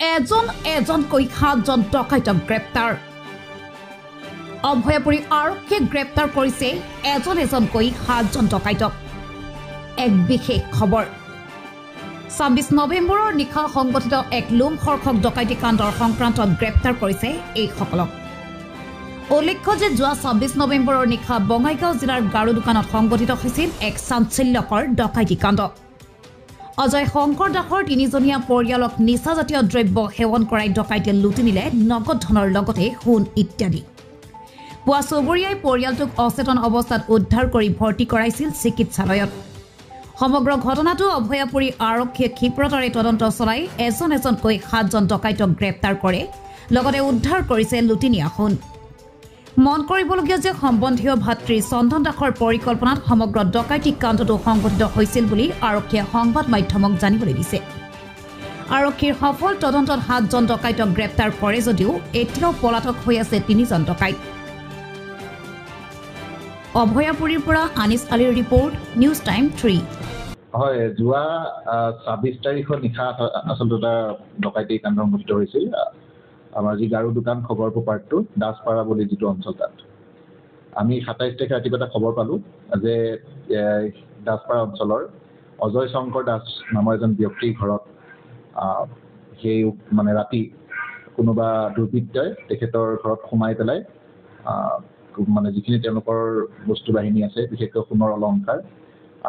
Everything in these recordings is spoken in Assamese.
এজনকৈ 7জন ডকাইতক গ্ৰেপ্তাৰ অভয়াপুৰী আৰক্ষীয়ে গ্ৰেপ্তাৰ কৰিছে এজনকৈ 7জন ডকাইতক এক বিশেষ খবৰ 26 নৱেম্বৰৰ নিশা সংগঠিত এক লোমহৰ্ষক ডকাইতি কাণ্ডৰ সংক্ৰান্তত গ্ৰেপ্তাৰ কৰিছে এইসকলক উল্লেখ্য যে যোৱা 26 নৱেম্বৰৰ নিশা বঙাইগাঁও জিলাৰ গাৰু দোকানত সংগঠিত হৈছিল এক চাঞ্চল্যকৰ ডকাইতি কাণ্ড অজয় শংকৰ দাসৰ 3জনীয়া পৰিয়ালক নিচাজাতীয় দ্ৰব্য সেৱন কৰাই ডকাইতে লুটি নিলে নগদ ধনৰ লগতে সোণ ইত্যাদি পুৱা চুবুৰীয়াই পৰিয়ালটোক অচেতন অৱস্থাত উদ্ধাৰ কৰি ভৰ্তি কৰাইছিল চিকিৎসালয়ত সমগ্ৰ ঘটনাটো অভয়াপুৰী আৰক্ষীয়ে ক্ষীপ্ৰতাৰে তদন্ত চলাই এজনকৈ 7জন ডকাইতক গ্ৰেপ্তাৰ কৰে লগতে উদ্ধাৰ কৰিছে লুটি নিয়া সোণ মন কৰিবলগীয়া যে সম্বন্ধীয় ভাতৃ চন্দন দাসৰ পৰিকল্পনাত সমগ্ৰ ডকাইতি কাণ্ডটো সংঘটিত হৈছিল বুলি আৰক্ষীয়ে সংবাদ মাধ্যমক জানিবলৈ দিছে আৰক্ষীৰ সফল তদন্তত 7জন ডকাইতক গ্ৰেপ্তাৰ কৰে যদিও এতিয়াও পলাতক হৈ আছে 3জন ডকাইত অভয়াপুৰীৰ পৰা আনিছ আলীৰ ৰিপৰ্ট নিউজ টাইম 3 হয় যোৱা 26 তাৰিখৰ নিশা আচলতে এটা ডকাইতি কাণ্ড সংঘটিত হৈছিল আমাৰ যি গাৰু দোকান খবৰপুৰ পাৰ্টটো দাসপাৰা বুলি যিটো অঞ্চল তাত আমি 27 তাৰিখে ৰাতিপুৱা এটা খবৰ পালোঁ যে দাসপাৰা অঞ্চলৰ অজয় শংকৰ দাস নামৰ এজন ব্যক্তিৰ ঘৰত সেই মানে ৰাতি কোনোবা দুৰ্বৃত্তই তেখেতৰ ঘৰত সোমাই পেলাই মানে যিখিনি তেওঁলোকৰ বস্তু বাহিনী আছে বিশেষকৈ সোণৰ অলংকাৰ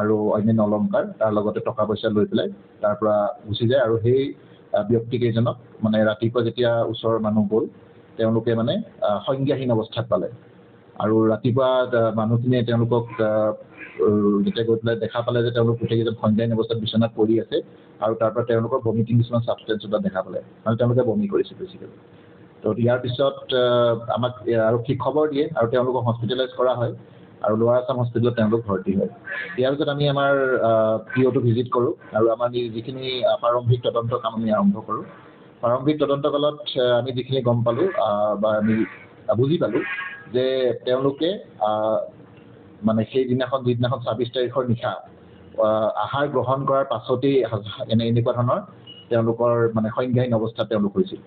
আৰু অন্যান্য অলংকাৰ তাৰ লগতে টকা পইচা লৈ পেলাই তাৰ পৰা গুচি যায় আৰু সেই ব্যক্তিকেইজনক মানে ৰাতিপুৱা যেতিয়া ওচৰৰ মানুহ গ'ল তেওঁলোকে মানে সংজ্ঞাহীন অৱস্থাত পালে আৰু ৰাতিপুৱা মানুহখিনিয়ে তেওঁলোকক যেতিয়া গৈ পেলাই দেখা পালে যে তেওঁলোক গোটেইকেইজন সংজ্ঞাহীন অৱস্থাত বিচনাত পৰি আছে আৰু তাৰ পৰা তেওঁলোকৰ ভমিটিং কিছুমান ছাবষ্টেঞ্চ এটা দেখা পালে মানে তেওঁলোকে বমি কৰিছে বেছিকেলি তো ইয়াৰ পিছত আমাক আৰক্ষীক খবৰ দিয়ে আৰু তেওঁলোকক হস্পিটেলাইজ কৰা হয় আৰু লোৱাৰ আছাম হস্পিটেলত তেওঁলোক ভৰ্তি হয় ইয়াৰ পিছত আমি আমাৰ পিঅ'টো ভিজিট কৰোঁ আৰু আমাৰ যিখিনি প্ৰাৰম্ভিক তদন্ত কাম আমি আৰম্ভ কৰোঁ প্ৰাৰম্ভিক তদন্তকালত আমি যিখিনি গম পালোঁ বা আমি বুজি পালোঁ যে তেওঁলোকে মানে যিদিনাখন 26 তাৰিখৰ নিশা আহাৰ গ্ৰহণ কৰাৰ পাছতেই এনেকুৱা ধৰণৰ তেওঁলোকৰ মানে সংজ্ঞাহীন অৱস্থাত তেওঁলোক হৈছিল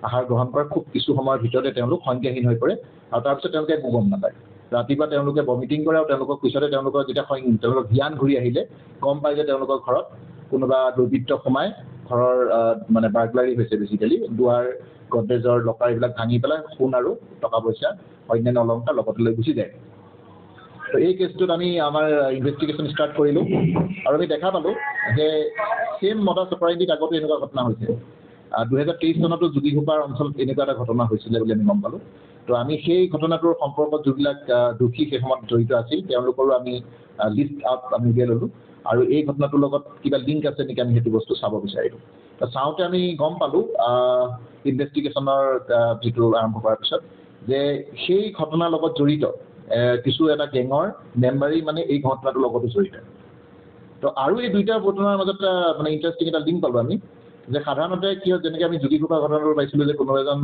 আহাৰ গ্ৰহণ কৰাৰ খুব কিছু সময়ৰ ভিতৰতে তেওঁলোক সংজ্ঞাহীন হৈ পৰে আৰু তাৰপিছত তেওঁলোকে একো গম নাপায় ৰাতিপুৱা তেওঁলোকে ভমিটিং কৰে আৰু তেওঁলোকৰ পিছতে তেওঁলোকৰ যেতিয়া তেওঁলোকৰ জ্ঞান ঘূৰি আহিলে গম পায় যে তেওঁলোকৰ ঘৰত কোনোবা দুৰ্বৃত্ত সোমাই ঘৰৰ মানে বাৰ্গলাৰী হৈছে বেছিকেলি দুৱাৰ গডৰেজৰ লকাৰ এইবিলাক ভাঙি পেলাই সোণ আৰু টকা পইচা অন্যান্য অলংকাৰ লগতে লৈ গুচি যায় তো এই কেছটোত আমি আমাৰ ইনভেষ্টিগেশ্যন ষ্টাৰ্ট কৰিলোঁ আৰু আমি দেখা পালোঁ যে চেম মডাছ অপাৰেণ্ডিত আগতে এনেকুৱা ঘটনা হৈছে 2023 চনতো যোগীঘোপাৰ অঞ্চলত এনেকুৱা এটা ঘটনা হৈছিলে বুলি আমি গম পালোঁ তো আমি সেই ঘটনাটোৰ সম্পৰ্কত যিবিলাক দোষী সেই সময়ত জড়িত আছিল তেওঁলোকৰো আমি লিষ্ট আউট আমি উলিয়াই ল'লোঁ আৰু এই ঘটনাটোৰ লগত কিবা লিংক আছে নেকি আমি সেইটো বস্তু চাব বিচাৰিলোঁ তো চাওঁতে আমি গম পালোঁ ইনভেষ্টিগেশ্যনৰ যিটো আৰম্ভ কৰাৰ পিছত যে সেই ঘটনাৰ লগত জড়িত কিছু এটা গেঙৰ মেম্বাৰী মানে এই ঘটনাটোৰ লগতো জড়িত তো আৰু এই দুইটা ঘটনাৰ মাজত মানে ইণ্টাৰেষ্টিং এটা লিংক পালোঁ আমি যে সাধাৰণতে কি হয় যেনেকৈ আমি যোগীঘোপা ঘটনাটো পাইছিলোঁ যে কোনো এজন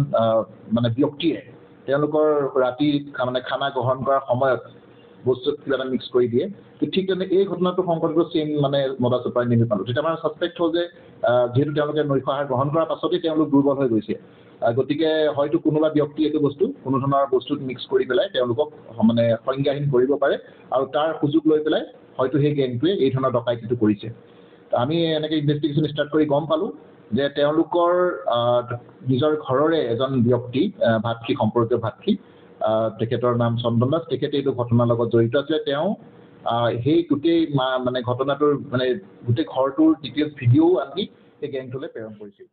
মানে ব্যক্তিয়ে তেওঁলোকৰ ৰাতি মানে খানা গ্ৰহণ কৰাৰ সময়ত বস্তুত কিবা এটা মিক্স কৰি দিয়ে তো ঠিক তেনে এই ঘটনাটো সংঘটিত চেম মানে মডাছ অপাৰেণ্ডি আমি পালোঁ তেতিয়া আমাৰ ছাছপেক্ট হ'ল যে যিহেতু তেওঁলোকে নৈশ আহাৰ গ্ৰহণ কৰাৰ পাছতেই তেওঁলোক দুৰ্বল হৈ গৈছে গতিকে হয়তো কোনোবা ব্যক্তি এইটো বস্তু কোনো ধৰণৰ বস্তুত মিক্স কৰি পেলাই তেওঁলোকক মানে সংজ্ঞাহীন কৰিব পাৰে আৰু তাৰ সুযোগ লৈ পেলাই হয়তো সেই গেংটোৱে এই ধৰণৰ ডকাইতিটো কৰিছে আমি এনেকৈ ইনভেষ্টিগেশ্যন ষ্টাৰ্ট কৰি গম পালোঁ যে তেওঁলোকৰ নিজৰ ঘৰৰে এজন ব্যক্তি ভাতৃ সম্পৰ্কীয় ভাতৃ তেখেতৰ নাম চন্দন দাস তেখেতে এইটো ঘটনাৰ লগত জড়িত আছিলে তেওঁ সেই গোটেই মানে ঘটনাটোৰ মানে গোটেই ঘৰটোৰ ডিটেইলছ ভিডিঅ'ও আনকি সেই গেংটোলৈ প্ৰেৰণ কৰিছিল